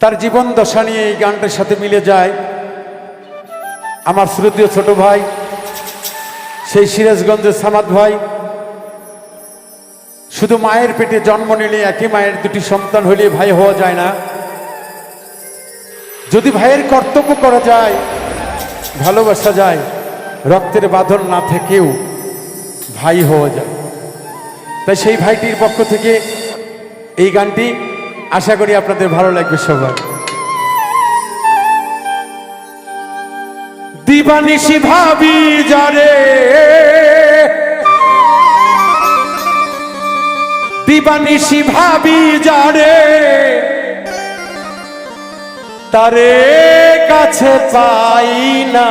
তার জীবন দশা নিয়ে এই গানটার সাথে মিলে যায় আমার শ্রদ্ধেয় ছোট ভাই সেই সিরাজগঞ্জের সামাদ ভাই। শুধু মায়ের পেটে জন্ম নিলে একই মায়ের দুটি সন্তান হলে ভাই হওয়া যায় না। যদি ভাইয়ের কর্তব্য করা যায়, ভালোবাসা যায়, রক্তের বাঁধন না থেকেও ভাই হওয়া যায়। তাই সেই ভাইটির পক্ষ থেকে এই গানটি আশা করি আপনাদের ভালো লাগবে সবার। দিবানিশি ভাবি যারে, দিবানিশি ভাবি যারে, তারে কাছে পাই না।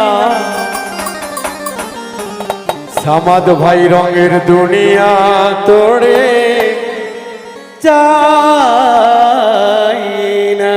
সামাদ ভাই রঙের দুনিয়া তোড়ে চাই না।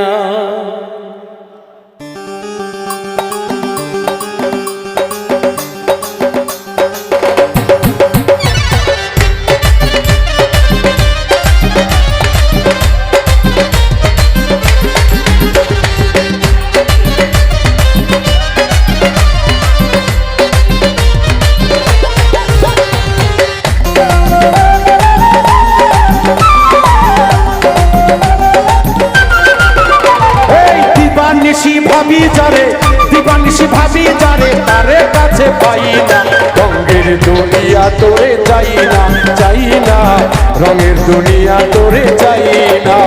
ভাবি যারে, দিবানিশি ভাবি যারে, তারে কাছে পাই না। রঙের দুনিয়া তোরে চাই না, চাই না, রঙের দুনিয়া তোরে চাই না।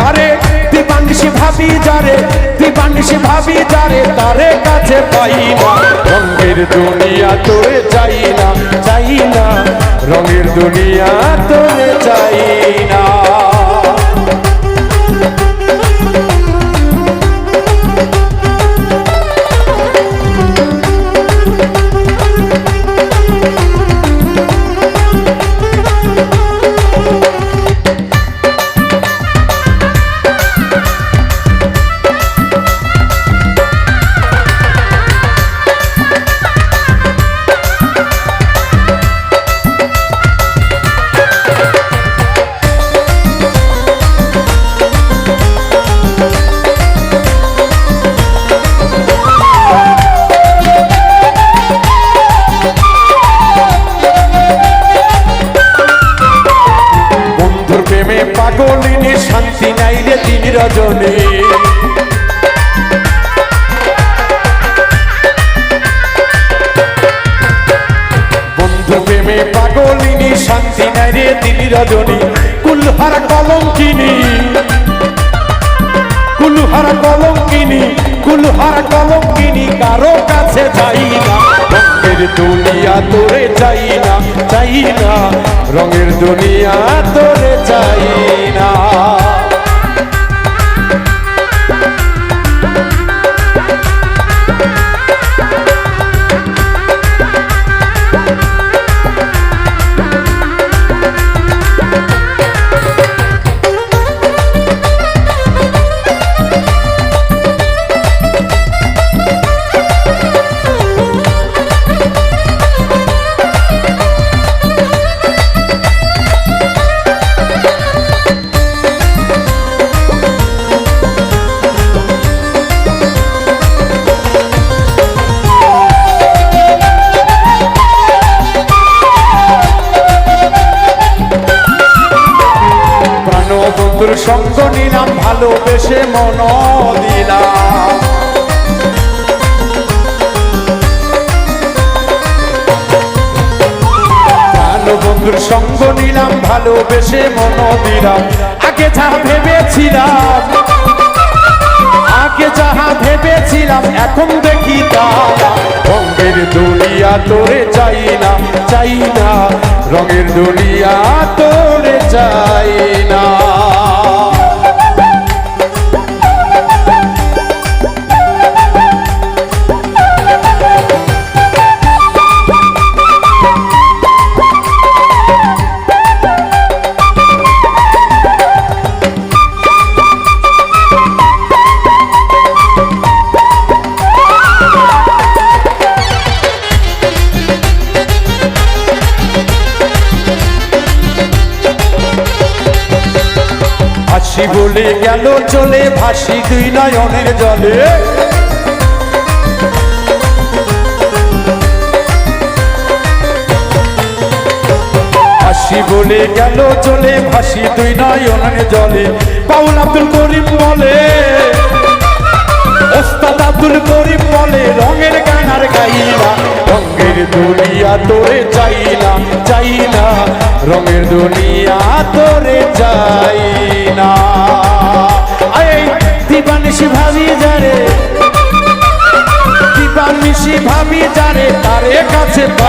আরে দিবানিশি ভাবি যারে, দিবানিশি ভাবি যারে, তারে কাছে পাই না। রঙের দুনিয়া তোরে চাই না, চাই না, রঙের দুনিয়া তোরে চাই না। পাগলিনী শান্তি নাইলে দিন রজনী, বন্ধু প্রেমে পাগলিনী শান্তি নাইলে দিন রজনী। কুলহারা কলঙ্কিনী, কুলহারা কলঙ্কিনী, কুলহারা কলঙ্কিনী, কারো কাছে যাই না। রঙের দুনিয়া তোরে চাই না, চাই না, রঙের দুনিয়া তোরে চাই না। বন্ধুর সঙ্গ নিলাম, ভালোবেসে মন দিলাম। ভালো বন্ধুর সঙ্গ নিলাম, ভালোবেসে মন দিলাম। আগে যা ভেবেছিলাম, আগে যাহা ভেবেছিলাম, এখন দেখি তা। রঙের দুনিয়া তোরে চাই না, চাই না, রঙের দুনিয়া তোরে চাই না। বলে গেল চলে ভাসি দুই নয়নের জলে বলে গেল চলে ভাসি দুই নয়নের জলে বাউল আব্দুল করিম বলে ওস্তাদ আব্দুল করিম বলে রঙের গান আর গাই না রঙের দুনিয়া তোরে চাই না চাই না রঙের দুনিয়া তোরে চাই না এই দিবানিশি ভাবি যারে দিবানিশি ভাবি যারে তারে কাছে পাই